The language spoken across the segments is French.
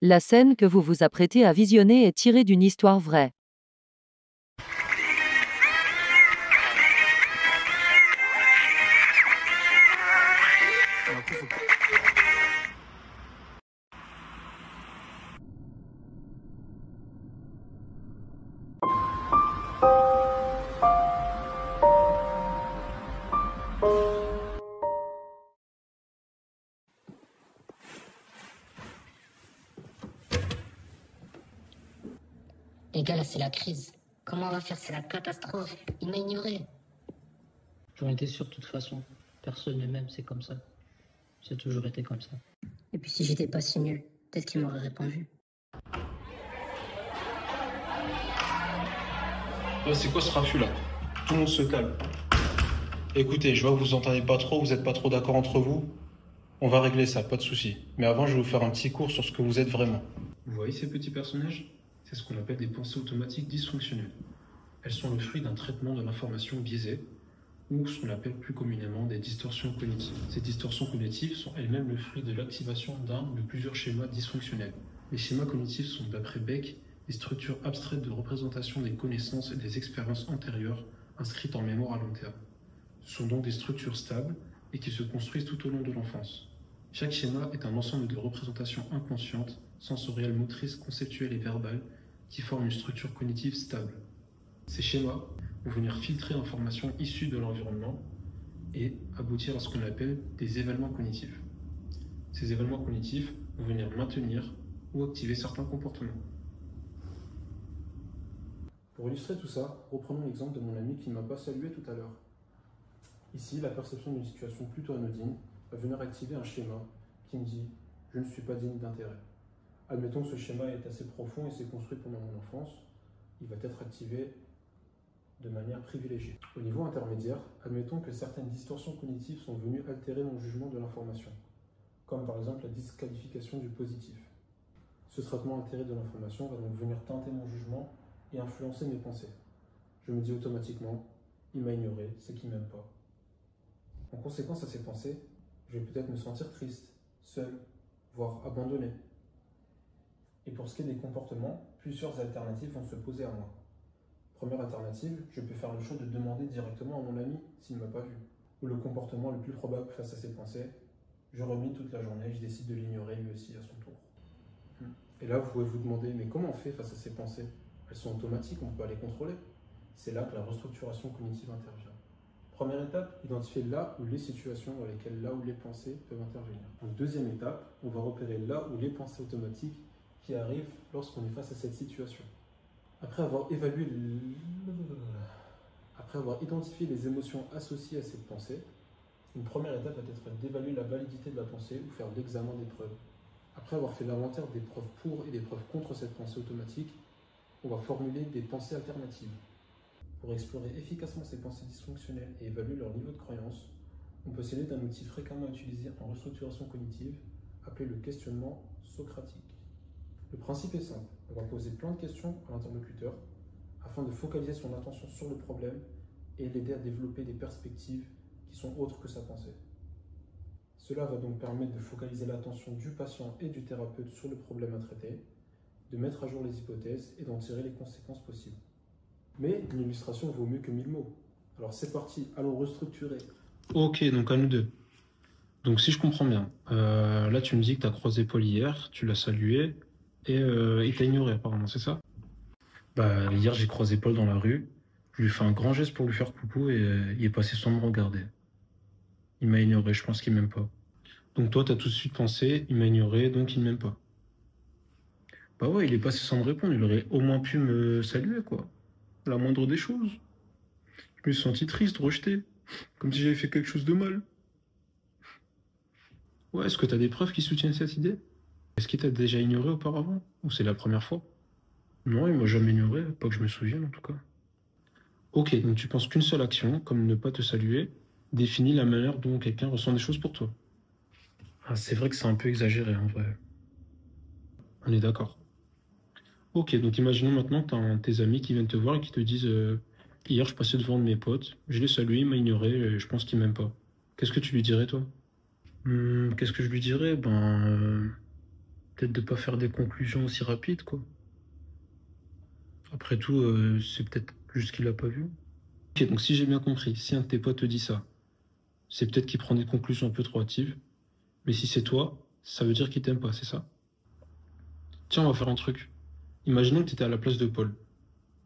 La scène que vous vous apprêtez à visionner est tirée d'une histoire vraie. Les gars, là, c'est la crise. Comment on va faire? C'est la catastrophe. Il m'a ignoré. J'en étais sûr de toute façon. Personne ne m'aime, c'est comme ça. C'est toujours été comme ça. Et puis si j'étais pas si nul, peut-être qu'il m'aurait répondu. C'est quoi ce raffut là? Tout le monde se calme. Écoutez, je vois que vous entendez pas trop, vous n'êtes pas trop d'accord entre vous. On va régler ça, pas de souci. Mais avant, je vais vous faire un petit cours sur ce que vous êtes vraiment. Vous voyez ces petits personnages? C'est ce qu'on appelle des pensées automatiques dysfonctionnelles. Elles sont le fruit d'un traitement de l'information biaisé, ou ce qu'on appelle plus communément des distorsions cognitives. Ces distorsions cognitives sont elles-mêmes le fruit de l'activation d'un ou de plusieurs schémas dysfonctionnels. Les schémas cognitifs sont, d'après Beck, des structures abstraites de représentation des connaissances et des expériences antérieures inscrites en mémoire à long terme. Ce sont donc des structures stables et qui se construisent tout au long de l'enfance. Chaque schéma est un ensemble de représentations inconscientes, sensorielles, motrices, conceptuelles et verbales qui forment une structure cognitive stable. Ces schémas vont venir filtrer l'information issue de l'environnement et aboutir à ce qu'on appelle des événements cognitifs. Ces événements cognitifs vont venir maintenir ou activer certains comportements. Pour illustrer tout ça, reprenons l'exemple de mon ami qui ne m'a pas salué tout à l'heure. Ici, la perception d'une situation plutôt anodine va venir activer un schéma qui me dit « je ne suis pas digne d'intérêt ». Admettons que ce schéma est assez profond et s'est construit pendant mon enfance, il va être activé de manière privilégiée. Au niveau intermédiaire, admettons que certaines distorsions cognitives sont venues altérer mon jugement de l'information, comme par exemple la disqualification du positif. Ce traitement altéré de l'information va donc venir teinter mon jugement et influencer mes pensées. Je me dis automatiquement, il m'a ignoré, c'est qu'il m'aime pas. En conséquence à ces pensées, je vais peut-être me sentir triste, seul, voire abandonné. Et pour ce qui est des comportements, plusieurs alternatives vont se poser à moi. Première alternative, je peux faire le choix de demander directement à mon ami s'il ne m'a pas vu. Ou le comportement le plus probable face à ces pensées, je remue toute la journée, je décide de l'ignorer lui aussi à son tour. Et là, vous pouvez vous demander, mais comment on fait face à ces pensées? Elles sont automatiques, on peut pas les contrôler. C'est là que la restructuration cognitive intervient. Première étape, identifier là où les situations dans lesquelles là où les pensées peuvent intervenir. En deuxième étape, on va repérer là où les pensées automatiques qui arrivent lorsqu'on est face à cette situation. Après avoir identifié les émotions associées à cette pensée, une première étape va être d'évaluer la validité de la pensée ou faire l'examen des preuves. Après avoir fait l'inventaire des preuves pour et des preuves contre cette pensée automatique, on va formuler des pensées alternatives. Pour explorer efficacement ces pensées dysfonctionnelles et évaluer leur niveau de croyance, on peut s'aider d'un outil fréquemment utilisé en restructuration cognitive, appelé le questionnement socratique. Le principe est simple, on va poser plein de questions à l'interlocuteur afin de focaliser son attention sur le problème et l'aider à développer des perspectives qui sont autres que sa pensée. Cela va donc permettre de focaliser l'attention du patient et du thérapeute sur le problème à traiter, de mettre à jour les hypothèses et d'en tirer les conséquences possibles. Mais une illustration vaut mieux que 1000 mots. Alors c'est parti, allons restructurer. Ok, donc à nous deux. Donc si je comprends bien, là tu me dis que tu as croisé Paul hier, tu l'as salué et il t'a ignoré apparemment, c'est ça? Bah hier j'ai croisé Paul dans la rue, je lui ai fait un grand geste pour lui faire coucou et il est passé sans me regarder. Il m'a ignoré, je pense qu'il m'aime pas. Donc toi t'as tout de suite pensé, il m'a ignoré, donc il m'aime pas. Bah ouais, il est passé sans me répondre, il aurait au moins pu me saluer quoi. La moindre des choses. Je me suis senti triste, rejeté, comme si j'avais fait quelque chose de mal. Ouais, est-ce que t'as des preuves qui soutiennent cette idée? Est-ce qu'il t'a déjà ignoré auparavant? Ou c'est la première fois? Non, il m'a jamais ignoré, pas que je me souvienne en tout cas. Ok, donc tu penses qu'une seule action, comme ne pas te saluer, définit la manière dont quelqu'un ressent des choses pour toi. Ah, c'est vrai que c'est un peu exagéré en vrai. On est d'accord. Ok, donc imaginons maintenant que t'as un de tes amis qui viennent te voir et qui te disent hier je passais devant un de mes potes, je l'ai salué, il m'a ignoré, et je pense qu'il m'aime pas. Qu'est-ce que tu lui dirais toi? Qu'est-ce que je lui dirais? peut-être de pas faire des conclusions aussi rapides, quoi. Après tout, c'est peut-être juste qu'il a pas vu. Ok, donc si j'ai bien compris, si un de tes potes te dit ça, c'est peut-être qu'il prend des conclusions un peu trop hâtives. Mais si c'est toi, ça veut dire qu'il t'aime pas, c'est ça? Tiens, on va faire un truc. Imaginons que tu étais à la place de Paul.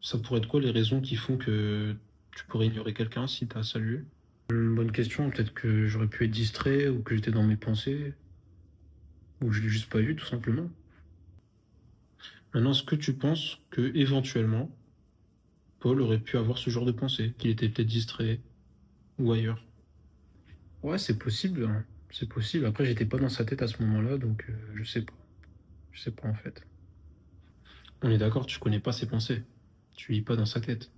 Ça pourrait être quoi les raisons qui font que tu pourrais ignorer quelqu'un si t'as salué? Bonne question, peut-être que j'aurais pu être distrait ou que j'étais dans mes pensées, ou que je l'ai juste pas vu tout simplement. Maintenant, est-ce que tu penses que éventuellement Paul aurait pu avoir ce genre de pensée, qu'il était peut-être distrait ou ailleurs? Ouais, c'est possible, hein. C'est possible. Après, j'étais pas dans sa tête à ce moment-là, donc je sais pas. Je sais pas en fait. On est d'accord, tu connais pas ses pensées. Tu lis pas dans sa tête.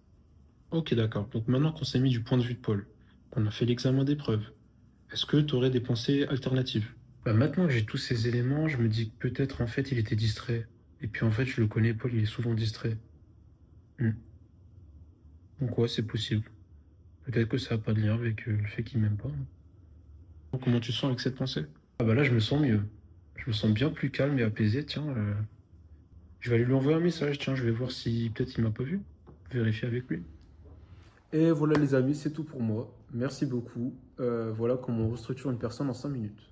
Ok, d'accord. Donc maintenant qu'on s'est mis du point de vue de Paul, qu'on a fait l'examen des preuves, est-ce que tu aurais des pensées alternatives? Bah maintenant que j'ai tous ces éléments, je me dis que peut-être en fait il était distrait. Et puis en fait, je le connais, Paul, il est souvent distrait. Hmm. Donc ouais, c'est possible. Peut-être que ça n'a pas de lien avec le fait qu'il m'aime pas, hein. Comment tu te sens avec cette pensée? Ah bah là, je me sens mieux. Je me sens bien plus calme et apaisé. Tiens, je vais aller lui envoyer un message. Tiens, je vais voir si peut-être il m'a pas vu. Vérifier avec lui. Et voilà les amis, c'est tout pour moi. Merci beaucoup. Voilà comment on restructure une personne en 5 minutes.